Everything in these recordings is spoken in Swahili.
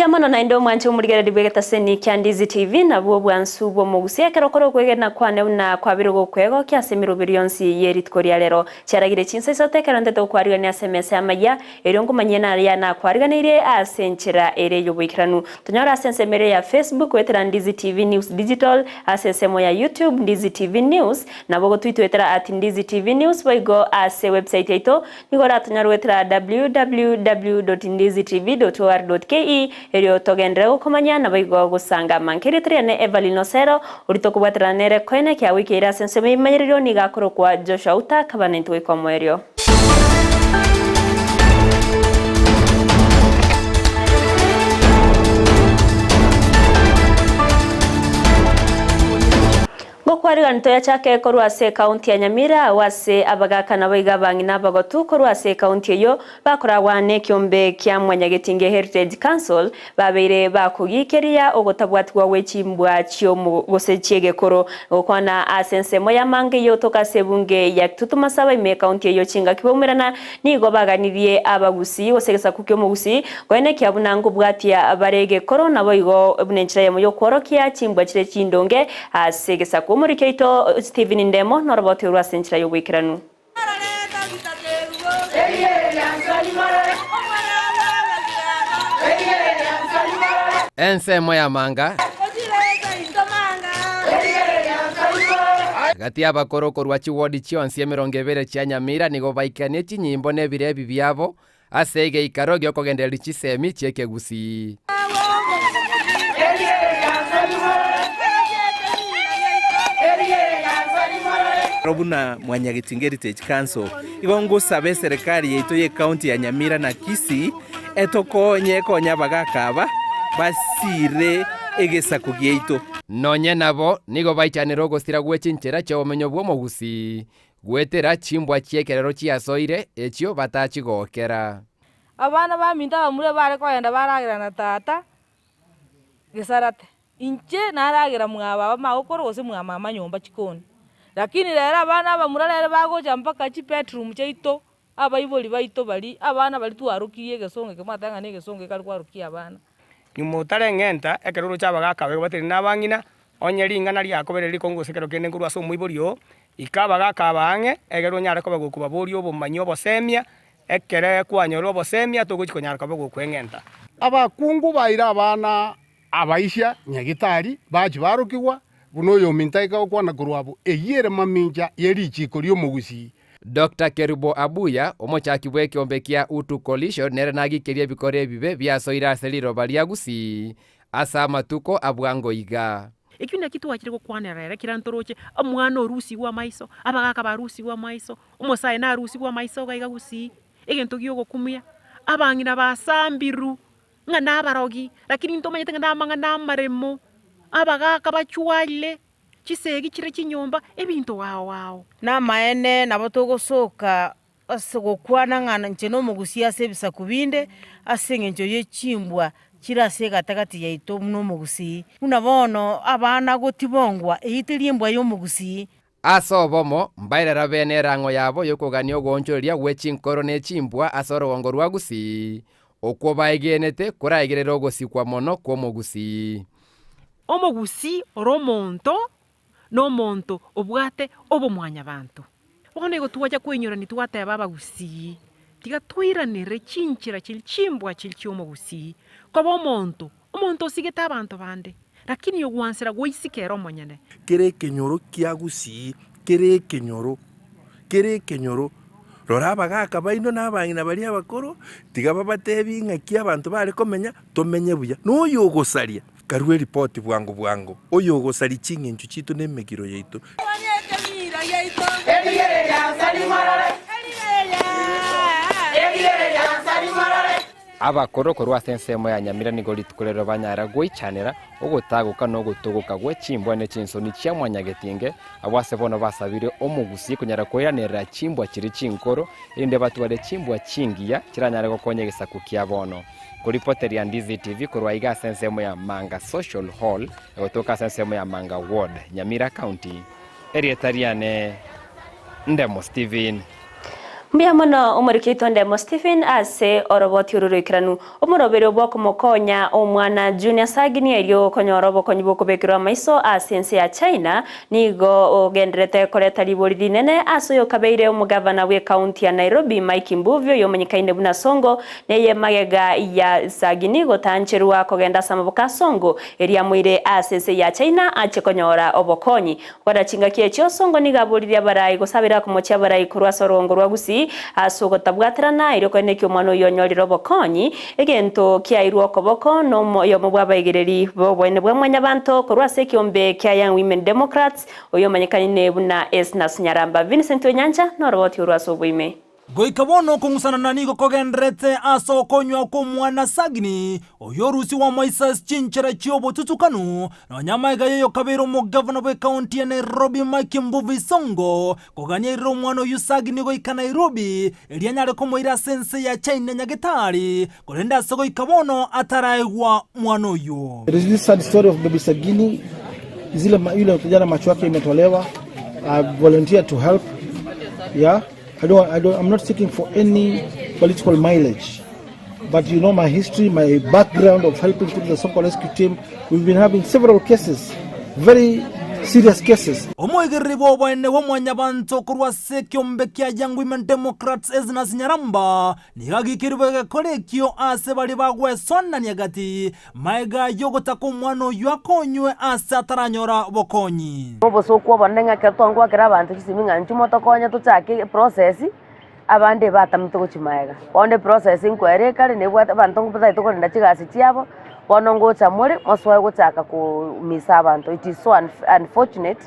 mano na indo mwanche umurigera dibwegeta seni kya Ndizi TV na bwo bwansu bwo mugusi akerokoro kwegena kwane una kwabirugo kwego kya semiro birionsi yeri tkoria lero cyaragire Chinsa Isato kerandete kwariga ni SMS Amayia erongo manyena ya na kwariga nire asenchera ere yobwikiranu tunyora asensemere ya Facebook wetera Ndizi TV News Digital asensemo ya YouTube Ndizi TV News na bogo twitwetera @Ndizi TV News boigo ase website yaito nigora tunyara wetera www.ndizitv.or.ke Erio togendreo komanya na baigo gusanga mankiritria ne Evalino Sero urito kubwatira nere koine kya wiki ira senseme imayiriro ni gakoro kwa Joshua Uta kabanentu ikomwerio Kwariga ntoya chake korwase county ya Nyamira wase abagakana baiga bangina bagotu korwase county yo bakoragwa ne kyombe kya Mwanyagetinge Heritage Council babeire bakugikiria ogotabwatwa wechimbwa cyo mugosechiege koro okwana asensemo ya mange yo toka sebunge ya tutuma saba ime county yo chinga kibomerana nigo baganirie abagusi osegesa kukyo mugusi kwene kyabunango bwatia barege koro nabo igo bunenchira ya moyo kworokia chimbwa chire chindonge asegesa ko Keito Steven Ndemo noroboti urasenchira yobwikiranu Ensemo ya manga gati abakoroko rwa chiwodi chionsi emirongevere chia Nyamira nigo baikanie chinyimbo nebirebi byabo asege ikaro gyo kogendera chisemi cheke Gusii Robuna Mwanyagetinge Heritage Council ibongo sabe serikali yetu ye county ya Nyamira na Kisii etokonye konya bagakaba basire egesa kugieito nonye nabo nigo baichaniro gostira gwechinchera cyo omenyo bwo mugusi gwetera chimbwa chiekerero chiasoire ekyo batachigokera abana baminda bamure bare kwenda baragira na tata gesarate inche naragira mwaba magokoro gose mwamama nyomba chikoni lakini lera abana bamurarere bagoja mpaka chi bedroom chaito abayiboli baito bali abana bali tuarukiye gesonge kematanga ne gesonge kali kwarukiye abana nyumutare ngenta ekeruru chabagakawe batiri nabangina onyelinga nali akobereri kongosekero kende nguru aso muibolio ikabagakabange egeru nyara ko bagokuba bolio bomanyo bosemia ekere kwanyoro bosemia togochikonyara ko bagokwengenta abakungu baira abana abaisha nyagitari baji barukigwa buno yo mintaika okwana kurwabo eyere maminja yeri chikorio mugusi Dr. Kerubo Abuya omochaki bwe kyombe kya Utu Coalition nere nagikirie bikore bibe byasoira seliro balia Gusii asa matuko abwango iga ekina kitu wakire kwanera kirantoroche omwana orusi wa maiso abagaka barusi wa maiso omosaye na rusi wa maiso gaiga Gusii egento giyogo kumia abangina basambiru ngana barogi lakini ntomanyete ngana mangana maremo abagaka bachuale chisegi chire chinyomba ebinto wao na maene nabo togosoka asogokwana ngana ncheno mugusi asebisa kubinde asengenjo yechimbwa chirase gatagati yaito muno mugusi unabono abana gotibongwa eitilimbwa yo mugusi asobomo mbairera bene rango yabo yokoganio gonchoria wechinkoro ne chimbwa asoro wongo rwa Gusii okwo baigenete kuraigerero gosikwa mono kwa mugusi omugusi oromonto no monto obwate obomwanya bantu onego tuwaja kwenyora ni tuwata baba Gusii tiga twiranire chinchira chilchimbwa chilchiomo Gusii kobo omonto sigeta abantu bande lakini yogwansira gwisikero monyane kere kenyoro kya Gusii kere kenyoro rora bagaka baino nabangina bali abakoro tiga babatebi ngaki abantu bale komenya tomenye buya no yogosaria karwe report bwango oyo gosari chingenchu chitu nemegiro yeito abakoro korwa sensemo ya Nyamira nigo litukorero banyara gwicanira ogotaguka no gutuguka gwe chimbwa ne chinsoni cia Mwanyagetinge abwase bono basabire omugusi kunyara koiranira chimbwa chiri chinkoro inde batware chimbwa chingiya kiranyara gokonyegesa kukia bono kuripoteri ya Ndizi TV korwa iga sensemo ya Manga Social Hall gotoka sensemo ya Manga Ward Nyamira County area tariane Ndemo Steven Mbia mono umurikito ndemo Stephen ase oroboti ururikiranu umurobere oboko mokonya omwana Junior Sagini elio konyorobo konyibo kubekirwa maiso asense ya China nigo ogendrete koleta libori dinene aso yokabeire umugavana we county ya Nairobi Mike Mbuvyo yomanyikaine buna Songo neye magega ya Sagini gotancherwa kogenda samabuka Songo eria mwire asense ya China ache konyora obokonyi kwada kiecho Songo nigaburiria barai gosabira kumochia barai kurwa sorongo rwa Gusii aso gotabwaterana iroko nekyo mwana yonyoriro bokonyi egento kiairwo koboko no yo mubwabaigireri bobwene bwamwanya banto kurwa sekiombe kya Young Women Democrats oyo manyikane buna Esnas Nyaramba Vincent Onyanja no roboti urwaso bwime goikabono kungusana nanigo kogendrete aso konywa ko mwana Sagini oyorusi wa Moises Chinchera chiobo tutukanu no nyamaiga yeyo kabero mo governor we county ya Nairobi Mike Mbuvi Songo koganya iro mwana yu Sagini goika Nairobi elianyare ko moira sense ya China nyagetari kolenda so goikabono ataraigwa mwana yu. There is this sad story of baby Sagini. Zile yule kijana macho yake imetolewa. I volunteered to help. Yeah. I'm not seeking for any political mileage, but you know my history, my background of helping to the Sonko rescue team. We've been having several cases, very serious cases. Omoigiribo bwene womwanya banto kurwa sekiombe kya Young Women Democrats Esnas Nyaramba nigagikirwe kolekyo ase bali bagwe sonna nyagati maiga yogota ko mwana yakonywe ase ataranyora bokonyi bobo sokwo bonenga ketongwa kira abantu kisiminga nchimoto konya tuchake process abande batamto kuchimaiga onde processing kwere kale nebwata bantu ngupata itokorinda chigasi chiabo bonongo chamore moswaye guchaka ku misa abantu. It is so unfortunate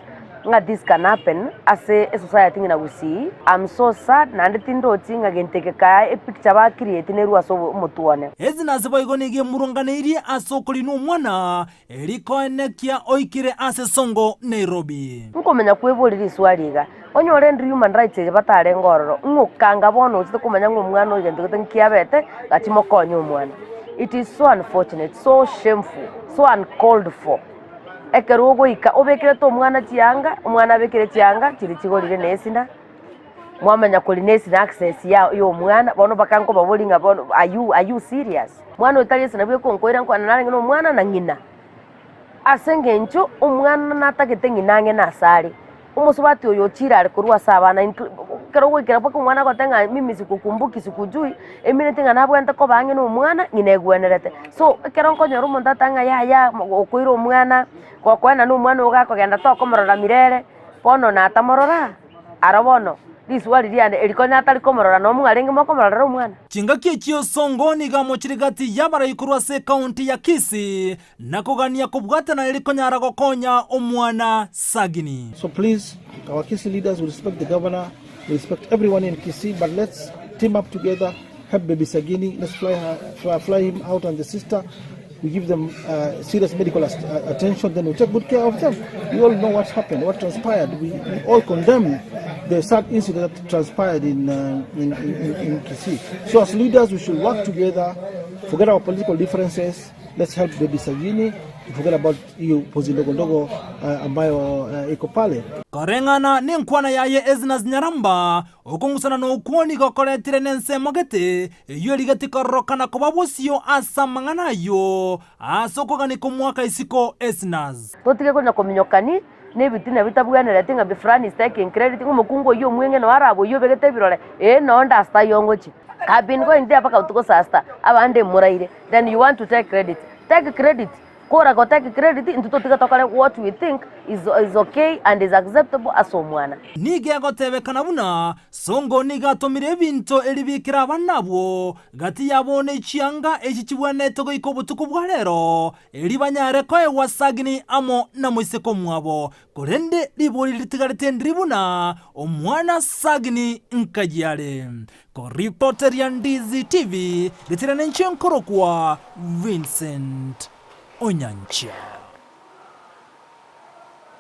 that this can happen as a society in Gusii. I'm so sad na nditindo tinga genteke ka e picture ba create ne ruaso mutuone ezina ziboigonege murunganiri asokoli no mwana eriko enekia oikire ase Songo Nairobi nkomenya kwebulira iswaliga onyore ndi human rights batare ngororo ngukanga bono utite kumenya ngumwana ogende gutenkiabete gachimokonyo umwana. It is so unfortunate, so shameful, so uncalled for. Ekerugo ika obekire to mwana chianga, umwana bekire chianga chiri chigorire nesina. Mwamanya kuli nesina access ya yo mwana bono bakanko babolinga bono are you serious? Mwana utali sina bwe konkoira nkwana nalinga no mwana na ngina. Asenge ncho umwana natagete nginange nasali. Umusubati oyo chira ari kurwa sabana kerogo ikira poko mwana gotenga mimi sikukumbuki sikujui eminete nabo ente ko bange no mwana nginegwenerete so keronko nyoro monta tanga ya okoiro mwana kwa kwena no mwana ugako genda to komorora mirere pono na tamorora arabono diswali diane elikonya atali komorora no mwarengi mokomorora mwana chinga kiechio Songo niga mochirigati yabara ikurwa se county ya Kisii nakogania kubwatana elikonya aragokonya omwana Sagini. So please, our Kisii leaders will respect the governor, we respect everyone in Kisii, but let's team up together, help baby Sagini, let's fly him out and the sister. We give them serious medical attention, then we take good care of them. We all know what happened, what transpired. We all condemn the sad incident that transpired in Kisii. So as leaders, we should work together, forget our political differences. Let's help baby Sagini. Forget about you pozindogondogo ambayo iko pale. Karengana ni nkwana yaye Esnas Nyaramba okungusana no ukuoni gokoretire nense mogete iyo ligati korokana kobabusio asamangana yo asokogani ko mwaka isiko Esnas totige konya kominyokani nebitina bitabwanera tinga be Fran is taking credit ngumukungo yo mwenge no arabo yo begete birole no ndasta yongochi I've been going there paka utuko sasta abande muraire then you want to take credit Kora go take credit into to what we think is okay and is acceptable as omwana. Nige gotebekana buna Songo nigatomire binto elibikira banabo gati yabone chianga echichibwane togo ikobutuku bwarero elibanyare koe wasagini amo na moiseko mwabo korende libori litigarete ndribuna omwana Sagini nkajiale ko reporter ya Ndizi TV litirane nchenkoro kwa Vincent Onyanja.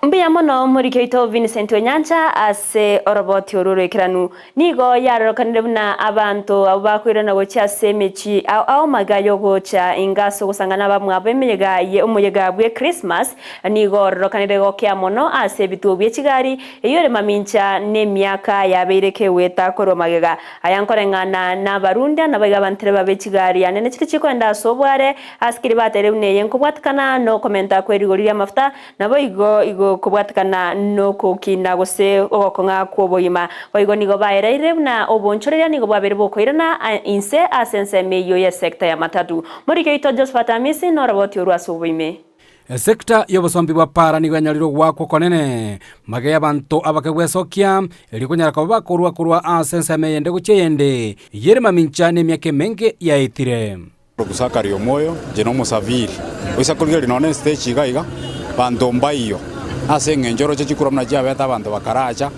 Mbia mono murikito Vincent Onyancha ase oroboti orurikiranu nigo yarorokanire buna abantu abakwira na gocha semechi au magayo gocha ingaso gusangana bamwe abemeyega ye umuyega bwe Christmas nigo ororokanire gokya mono ase bitu bye Kigali eyore mamincha nemyaka yabeireke weta koro magega ayankorengana na barunda nabaga bantere babe Kigali anene kiti chikwenda sobware askiri batere bune yenkubwatkana no komenta kweri ya mafuta nabo igo kubwatikana no kukina gose ogokonga kuboyima oigo nigo baereire na obonchoreria nigo babere bokoirana inse asense meyo ya sekta ya matatu muri keito Josephat Amisi no roboti urwasubuime sekta y'obusombi bwa para nigo yanyaliro gwako konene mageya bantu abakegwesokia eli kunyara ko bakurwa asense meyende gucheyende yere mamincha nemyake menge yaitire kusakario moyo jeno musaviri wisa kulgeri none stage gaiga bantu mbayo ase ngenjoro chikura mna jabeta bantu bakaracha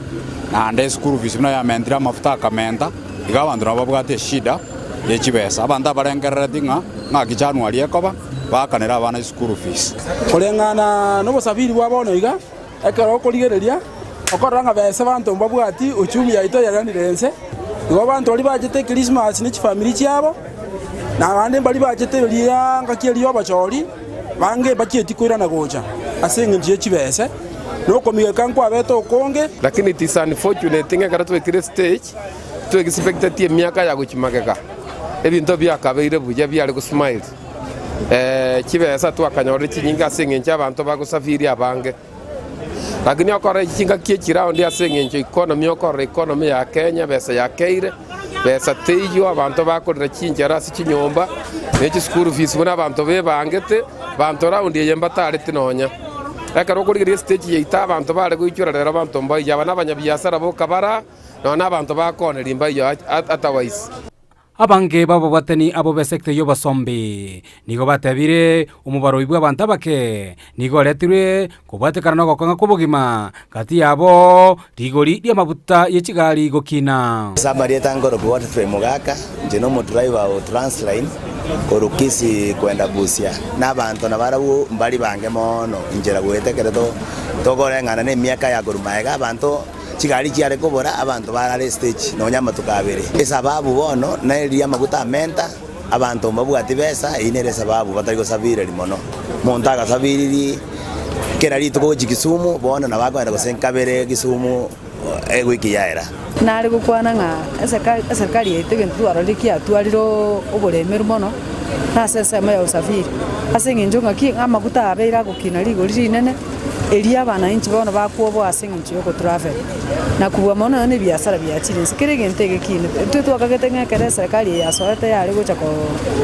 na ande school fees mna ya mendira mafuta kamenda iga bantu nababwate shida yechibesa abantu abarengerera dinga ngakichanwa liekoba bakanera abana school fees kulengana no busabiri bwabono iga ekero kuligereria okoranga bese bantu mbabwati uchumi yaito yaranirense igo bantu bali bajete Christmas ni family cyabo na abandi bali bajete lia ngakiriyo bachori bange bakieti kuirana gocha asenge nje chibese no komige kankwa beto konge lakini it is unfortunate ngara to stage to expect miaka ya guchimageka ebinto byakabeire buja byali ku smile chibesa twakanyore chinyinga asenge nje abantu bagusafiri abange lakini akora chinga kiechira ndi asenge nje economy ya Kenya besa ya Keire besa teyo abantu bakorera chinjara sichinyomba nechi school fees bona abantu bebangete bantu raundi yemba tare tinonya ekaro kuri stage yita abantu bale guichura rero abantu mbaye abana banyabiasara bokabara nona abantu bakonera mbaye otherwise abange babo bateni abo besekte yo basombi nigo batabire umubaro ibwa abantu abake nigo letire kubatekana no gokonga kubugima kati yabo rigori dia mabuta ye Kigali gokina sabari tangoro bwate fre mugaka njeno mo driver o transline korukisi kwenda Busia n'abantu nabarabu mbali bange mono injera gwetekeredo togorengana ne myaka ya gorumaega abantu Kigali cyare kobora abantu barare stage no nyama tukabere esababu bono na elia maguta menta abantu mbabwati besa inere sababu batari go sabire limono montaga sabiri kerari tuko Kisumu bono nabakwenda go senkabere Kisumu wiki yaera nari gukwana nga serikali yetege ntwararikia twariro oburemeru mono nasese ya usafiri asenginjo ngaki amaguta abeira gukina ligo rinene elia abana inchi bono bakuobo asenginjo ko travel na kuwa mono ne biasara byakire sikirege ntege kine twakagete kere serikali ya sorete yari gucha ko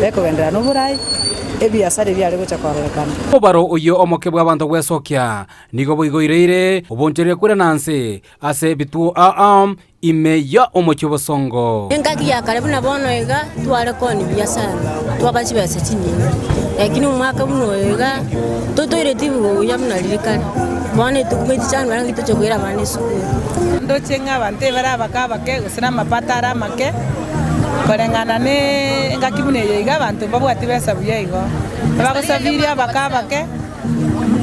beko gendera no burai ebiasara byari gucha kwarekana obaro uyo omoke bw'abantu gwesokia nigo boigoireire oboncherie kure nansi ase bitu imeya omochobosongo engaki ya kare buna bono ega tware koni biasara twabachibese chinyine lakini umwaka buno ega totoire tibu ya muna lirikana bone tukumeti cyane barangi tuchokwera bane sukuru ndochenga bante bara bakabake gusina mapatara make korengana ne engaki bune ega bantu babwati besa buyego bagosafiria bakabake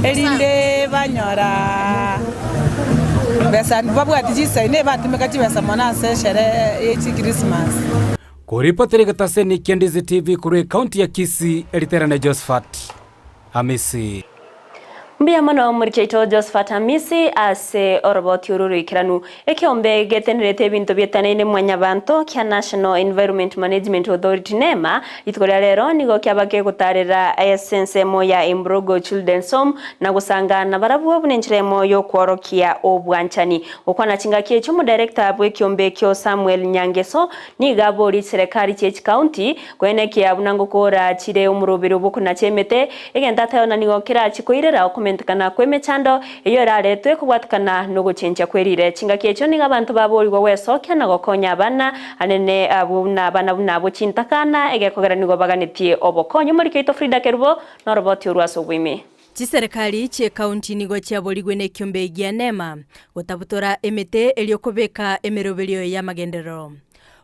elinde banyora besa babwati chisaine batumeka chibesa mona seshere yechi Christmas kuripoteri gataseni Ndizi TV kuri county ya Kisii eliterane Josephat Amisi Mbia mono murikeito Josephat Amisi ase oroboti ururikiranu ekiombe getenerete bintu byetanene mwanyabanto kya National Environment Management Authority NEMA itikoria rero nigo kyabake gutarira essence moya Imbrogo Children's Home na gusangana barabuwe bunenjiremo yo kworokia obwanchani okwana chinga kyecho mu director bwe kiombe kyo Samuel Nyangeso niga bori serikali cyechi county kwene kya bunango kora chire umurobero bukuna chemete egenda tayo na nigo kira chikoirera kana kwemechando iyo raretwe kubwatkana no guchenja kwerire chinga kyecho ninga abantu baborirwa wesokia na gokonya abana anene abuna bana bunabo chintakana egekogera nigo baganitie obokonyo muri keito Frida Kerubo no roboti urwaso bwime Chiserikali chie county nigo chiaboligwe ne kiombe gia NEMA gutabutora emete eliokobeka emeroberio ya magendero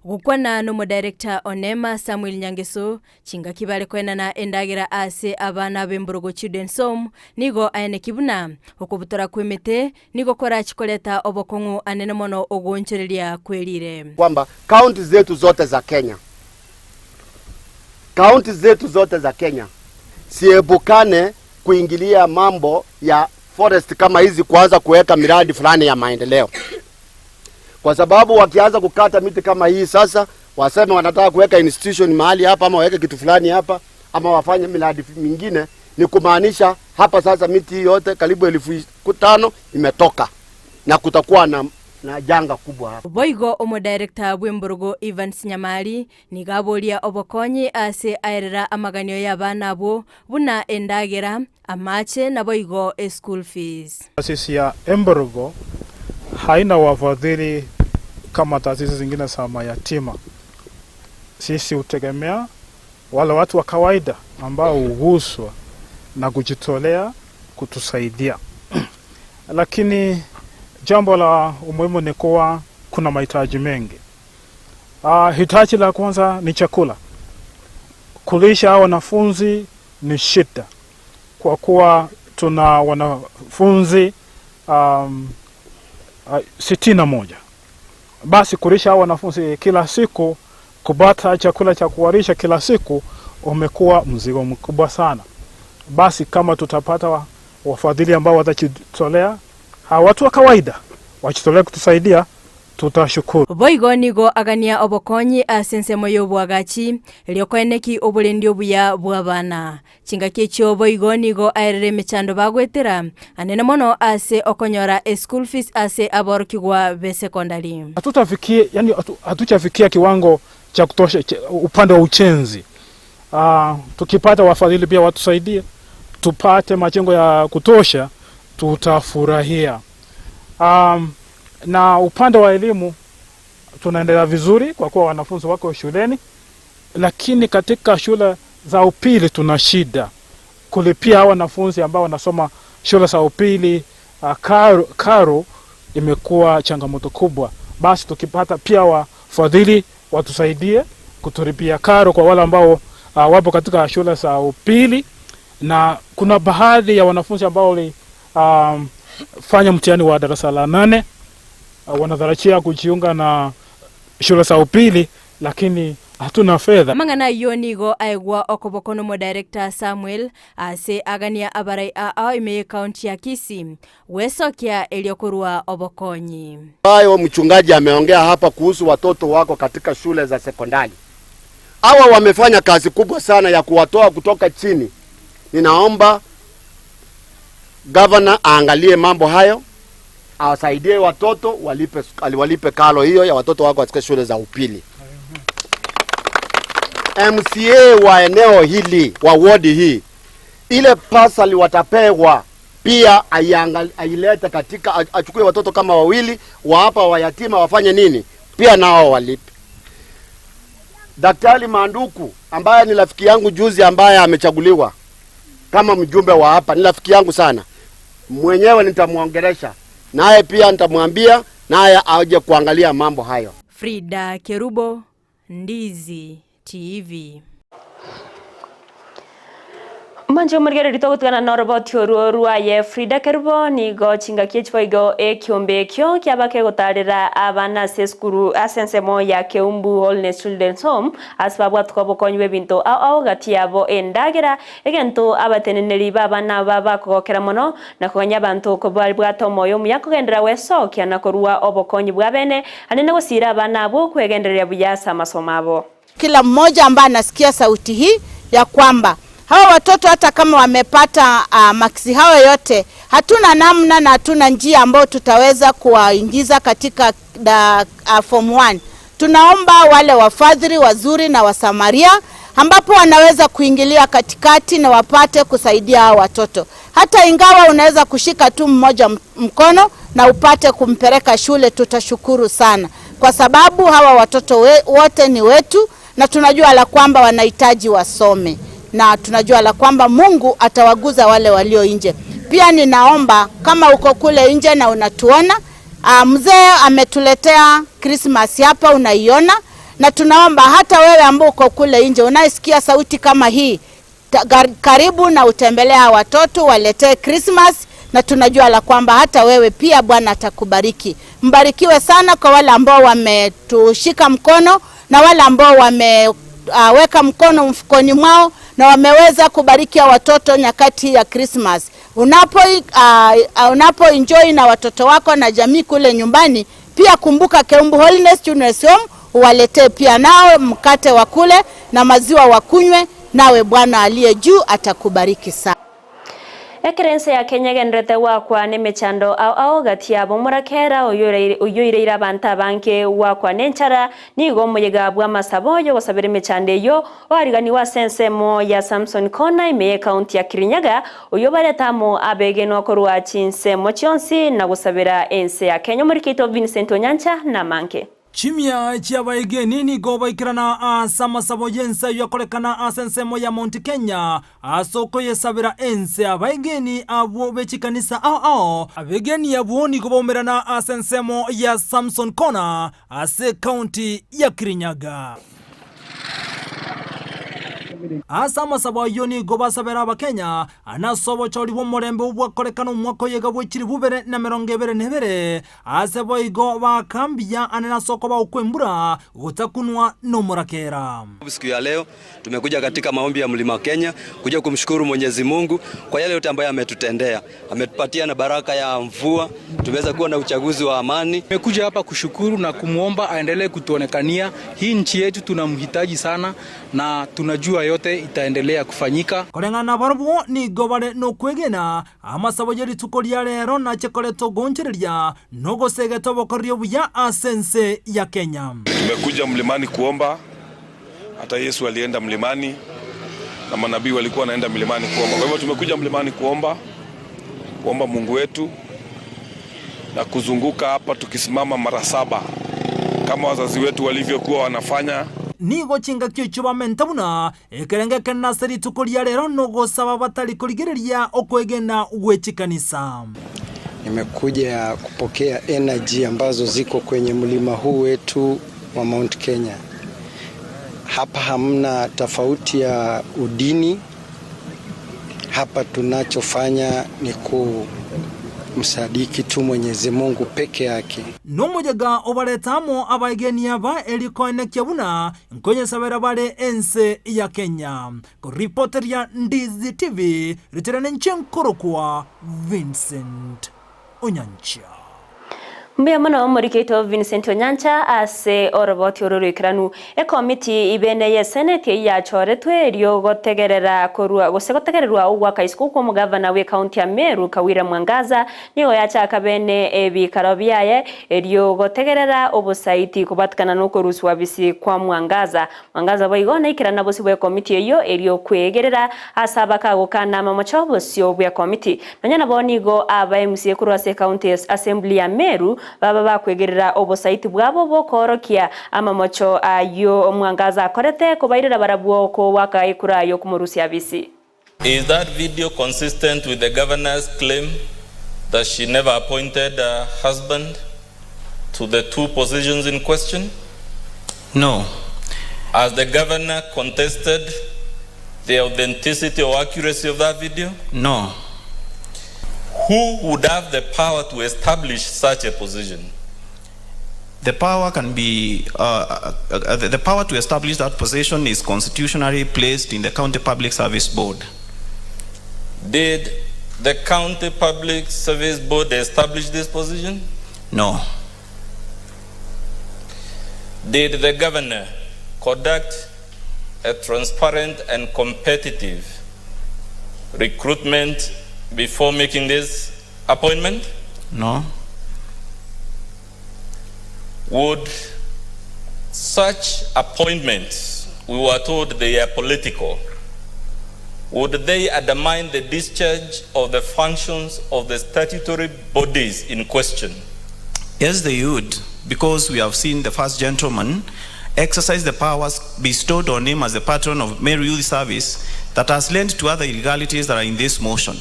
gukwana no director Onema Samuel Nyangeso chinga kibale kwenana endagira ase abana b'Emborogo Children's Home nigo aene kibuna okubutora kwemete nigo kora chikoleta obokongu anene mono ogonchereria kwelire kwamba county zetu zote za Kenya siebukane kuingilia mambo ya forest kama hizi, kuanza kuweka miradi fulani ya maendeleo, kwa sababu wakianza kukata miti kama hii sasa waseme wanataka kuweka institution mahali hapa ama waweke kitu fulani hapa ama wafanye miradi mingine, ni kumaanisha hapa sasa miti yote karibu 5,000 imetoka na kutakuwa na janga kubwa hapa. Boigo omo director bw'Emborogo Evans Nyamari nigabolia obokonyi ase aerera amaganio y'abana abo buna endagera amache na boigo school fees. Taasisi ya Emborogo haina wafadhili kama taasisi zingine za mayatima. Sisi utegemea wale watu wa kawaida ambao huguswa na kujitolea kutusaidia. Lakini jambo la umuhimu ni kuwa kuna mahitaji mengi. Hitaji la kwanza ni chakula. Kulisha wanafunzi ni shida, kwa kuwa tuna wanafunzi 61. Basi kulisha wanafunzi kila siku, kupata chakula cha kuwalisha kila siku umekuwa mzigo mkubwa sana. Basi kama tutapata wafadhili ambao watajitolea, watu wa kawaida wajitolea kutusaidia, tutashukuru. Boigo nigo agania obokonyi asensemo y'obwagachi eliokoeneki obulendi obuya bw'abana chinga kyecho. Boigo nigo aerere mechando bagwetera anene mono ase okonyora school fees ase aborokigwa be secondary. Hatujafikia kiwango cha kutosha upande wa uchenzi. Tukipata wafadhili pia watusaidie tupate majengo ya kutosha, tutafurahia. Na upande wa elimu tunaendelea vizuri kwa kuwa wanafunzi wako shuleni, lakini katika shule za upili tuna shida kulipia wanafunzi ambao wanasoma shule za upili. Karo imekuwa changamoto kubwa. Basi tukipata pia wafadhili watusaidie kutulipia karo kwa wale ambao wapo katika shule za upili, na kuna baadhi ya wanafunzi ambao fanya mtihani wa darasa la 8 wanatarajia kujiunga na shule za upili, lakini hatuna fedha. Mangana yonigo aigwa okobokono mo director Samuel ase agania abarai ime county ya Kisii wesokia eliokurwa obokonyi. Hayo mchungaji ameongea hapa kuhusu watoto wako katika shule za sekondari. Hawa wamefanya kazi kubwa sana ya kuwatoa kutoka chini. Ninaomba governor aangalie mambo hayo, awasaidie watoto walipe karo hiyo ya watoto wako katika shule za upili. MCA wa eneo hili, wa ward hii, ile parcel watapewa pia ailete katika, achukue watoto kama 2 wa hapa wa yatima wafanye nini? Pia nao walipe. Daktari Manduku ambaye ni rafiki yangu juzi, ambaye amechaguliwa kama mjumbe wa hapa, ni rafiki yangu sana. Mwenyewe nitamuongelesha, naye pia nitamwambia naye aje kuangalia mambo hayo. Frida Kerubo, Ndizi TV. Manje umurigere ritogutana noroboti oruorua ye Frida Kerubo nigo chinga kiechboigo ekiombe kyo kyabake gotarira abana seskuru asensemo ya Keumbu Wellness Children's Home asbabwa tukobokonywe binto ao gati yabo endagera egento abateneneri babana babakogokera mono nakonya bantu ko bari bwatomoyo muyakogendera weso kyana korua obokonyi bwabene anene gosira abana abo kwegenderera buyasa masomabo. Kila mmoja ambaye anasikia sauti hii ya kwamba hawa watoto hata kama wamepata maksi hayo yote, hatuna namna na hatuna njia ambayo tutaweza kuwaingiza katika form 1. Tunaomba wale wafadhili wazuri na wasamaria ambapo wanaweza kuingilia katikati na wapate kusaidia hawa watoto. Hata ingawa unaweza kushika tu mmoja mkono na upate kumpeleka shule, tutashukuru sana, kwa sababu hawa watoto wote ni wetu na tunajua la kwamba wanahitaji wasome, na tunajua la kwamba Mungu atawaguza wale walio nje. Pia ninaomba kama uko kule nje na unatuona, mzee ametuletea Christmas hapa, unaiona, na tunaomba hata wewe ambao uko kule nje unaisikia sauti kama hii, karibu na utembelea watoto, waletee Christmas, na tunajua la kwamba hata wewe pia Bwana atakubariki. Mbarikiwe sana kwa wale ambao wametushika mkono na wale ambao wameweka mkono mfukoni mwao na wameweza kubariki watoto nyakati ya Christmas. Unapo enjoy na watoto wako na jamii kule nyumbani, pia kumbuka Keumbu Holiness Children's Home uwaletee pia nao mkate wa kule na maziwa wakunywe, nawe Bwana aliye juu atakubariki sana. Ekerense ya Kenya genrete wakwa nemechando au gatia bomurakera uyoireira banta banke wakwa nenchara nigo muyega bwa masaboyo gosabere mechande yo warigani wa sensemo ya Samson Kona ime county ya Kirinyaga uyobaretamo abegeno korwa Chinsa mochionsi na gosabera ense ya Kenya murikito Vincent Onyancha na manke. Chimia chiabaigeni ni gobaikirana asamasabo yense yakorekana asensemo ya Mount Kenya asoko yesabira ense abaigeni abo bechikanisa abegeni abo ni gobomerana asensemo ya Samson Kona ase county ya Kirinyaga. Asama sabo yoni goba sabera ba Kenya anasobo chori bo morembe ubwa korekana umwako yega bwikiri bubere na merongebere nebere asebo igo ba kambia anena soko ba ukwembura utakunwa no murakera. Siku ya leo tumekuja katika maombi ya Mlima Kenya kuja kumshukuru Mwenyezi Mungu kwa yale yote ambayo ametutendea. Ametupatia na baraka ya mvua, tumeweza kuwa na uchaguzi wa amani. Tumekuja hapa kushukuru na kumuomba aendelee kutuonekania. Hii nchi yetu tunamhitaji sana na tunajua yote itaendelea kufanyika. Kolengana barbo ni gobare no kwegena amasabo yeri tukoria rero na chekoleto gonchereria no gosege tobokorio buya asense ya Kenya. Tumekuja mlimani kuomba. Hata Yesu alienda mlimani na manabii walikuwa wanaenda mlimani kuomba. Kwa hivyo tumekuja mlimani kuomba Mungu wetu na kuzunguka hapa tukisimama mara 7 kama wazazi wetu walivyokuwa wanafanya. Nigo chinga kichuba mentabuna ekerenge kana seri tukoria rero no gosaba batali kurigereria okwegena uwechikanisa. Nimekuja kupokea energy ambazo ziko kwenye mlima huu wetu wa Mount Kenya. Hapa hamna tofauti ya udini. Hapa tunachofanya ni kumsadiki tu Mwenyezi Mungu peke yake. No mujega obaretamo abaigeni aba elikoene kyabuna nkonye sabera bare ense ya Kenya. Ko reporter ya Ndizi TV reterane nchenkoro kwa Vincent Onyancha. Mbea mwana omorikeito Vincent Onyancha ase oroboti ororikiranu ekomiti ibene ye senate ya choretwe ryo gotegerera korwa gosegotegererwa ugwaka isku kwa mugavana we county ya Meru Kawira Mwangaza niyo yachaka bene ebikaro byaye ryo gotegerera obusaiti kubatkana no koruswa bisi kwa Mwangaza bayigona ikirana bosi bwe komiti eyo eryo kwegerera asaba kagukana mamochobo sio bwe komiti nonyana bonigo aba MC kurwa se county assembly ya Meru baba bakwegerera obusaiti bwabo bokorokia amamocho ayo Mwangaza akorete kubairira barabwo ko wakaikurayo kumurusia bisi. Is that video consistent with the governor's claim that she never appointed a husband to the 2 positions in question? No. Has the governor contested the authenticity or accuracy of that video? No. Who would have the power to establish such a position? The power can be, the power to establish that position is constitutionally placed in the County Public Service Board. Did the County Public Service Board establish this position? No. Did the governor conduct a transparent and competitive recruitment before making this appointment? No. Would such appointments, we were told they are political, would they undermine the discharge of the functions of the statutory bodies in question? Yes, they would, because we have seen the first gentleman exercise the powers bestowed on him as the patron of Meru Youth Service that has led to other illegalities that are in this motion.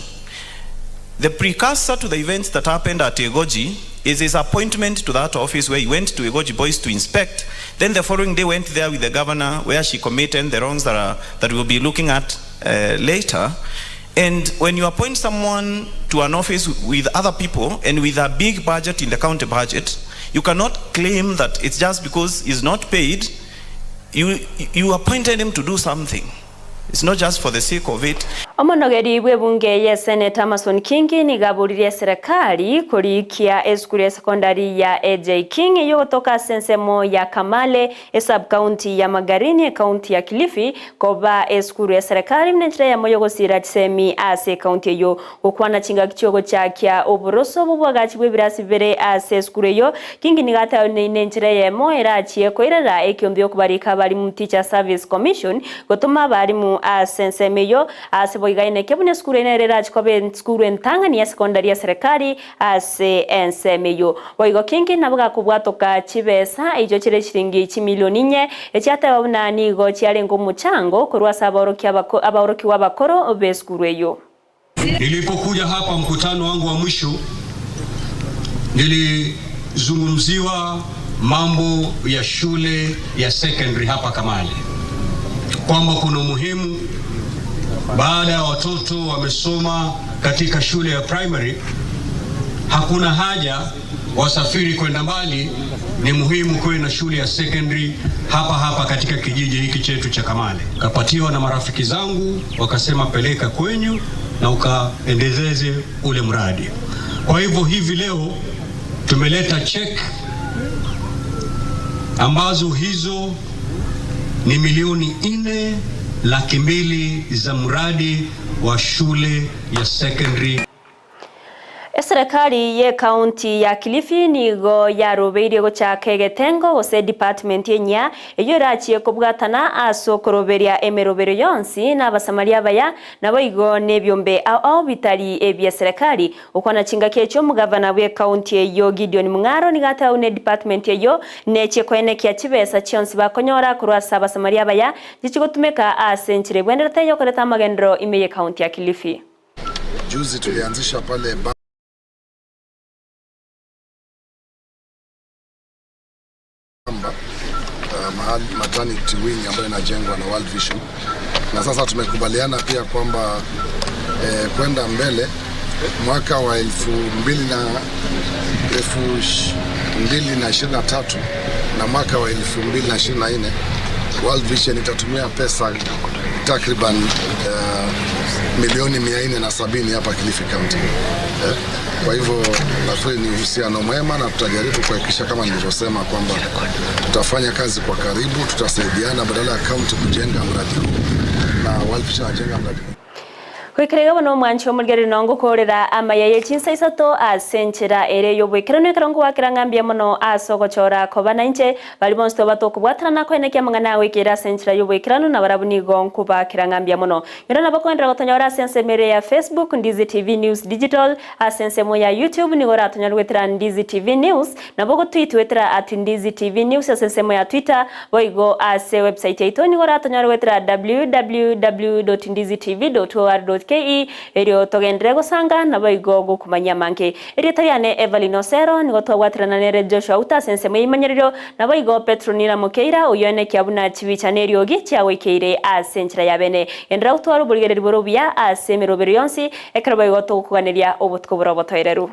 The precursor to the events that happened at Egoji is his appointment to that office where he went to Egoji Boys to inspect. Then the following day went there with the governor where she committed the wrongs that we'll be looking at later. And when you appoint someone to an office with other people and with a big budget in the county budget, you cannot claim that it's just because he's not paid. You appointed him to do something. It's not just for the sake of it. Omonogeri bwebunge ya Senator Mason Kingi ni gaburirie serikali kurikia eskuru ya sekondari ya AJ King yotoka sensemo ya Kamale sub county ya Magarini county ya Kilifi koba eskuru ya serikali mnenjira ya moyo gosira tsemi ase county yo okwana chinga kichogo chakya oboroso bubwagachi bwebirasi bere ase eskuru yo Kingi ni gata nenjira ya moera chieko irara ekyombyo kubarika bali mu Teacher Service Commission gotuma bali mu asensemeyo aseboigaine kebune skuru enerera chikobe skuru entangani ya sekondari ya serikali asensemeyo boigo Kingi nabuga kubwatoka chibesa ijo chire shiringi 1 milioni 4 ekyata babunani go cyarengo muchango kurwa saboroki aboroki wabakoro beskuru eyo. Nilipokuja hapa mkutano wangu wa mwisho nilizungumziwa mambo ya shule ya secondary hapa Kamale, kwamba kuna umuhimu baada ya watoto wamesoma katika shule ya primary, hakuna haja wasafiri kwenda mbali, ni muhimu kuwe na shule ya secondary hapa katika kijiji hiki chetu cha Kamale. Kapatiwa na marafiki zangu wakasema peleka kwenyu na ukaendeleze ule mradi. Kwa hivyo hivi leo tumeleta check ambazo hizo ni milioni 4,200,000 za mradi wa shule ya secondary. Serikali ye county ya Kilifi nigo yarobeire go chakegetengo ose department yenya eyo rachiye kubwatana asokoroberia emerobero yonsi na basamaria baya nabo igo nebyombe ao bitali ebya serikali ukwana chinga kecho mugavana we county eyo Gideon Mungaro nigata une department eyo neche kwene kya chibesa chionsi bakonyora kurwasa basamaria baya gichigotumeka asenchire bwenderete yo koleta magendro imeye county ya Kilifi. Juzi tulianzisha pale mahali maternity wing ambayo inajengwa na World Vision, na sasa tumekubaliana pia kwamba kwenda mbele mwaka wa 2023 na mwaka wa 2024 World Vision itatumia pesa takriban milioni 470 hapa Kilifi County. Kwa hivyo nafikiri ni uhusiano mwema na tutajaribu kuhakikisha kama nilivyosema kwamba tutafanya kazi kwa karibu, tutasaidiana badala ya county kujenga mradi huu na World Vision ajenga mradi huu. Kwikirega bano mwanchi omulgeri nongo korera Amayia ye Chinsa Isato asenchera ere yobwekirano karongo wakirangambia mono asogochora kobana inche bali bonsto batoko bwatrana ko eneke mangana wekira senchera yobwekirano na barabuni gonku bakirangambia mono yona bakwendra gotonyora sense mere ya Facebook Ndizi TV News Digital asense mo ya YouTube ni gora tonyora wetra Ndizi TV News na bogo tweet wetra @Ndizi TV News asense mo ya Twitter boigo ase website yetu ni gora tonyora wetra www.ndizitv.org eryo togendere gusanga na baigogo kumanya manke eri tayane Evelyn Osero ni gotwawatrana nere Joshua Uta sense muyimanyerero na baigo Petronila Mokeira uyone kyabuna chibicha neryo gicha wekeire asenchira yabene endra utwaro bulgereri borobia asemerobero yonsi ekarabaigo to kuganeria obutko borobotoireru.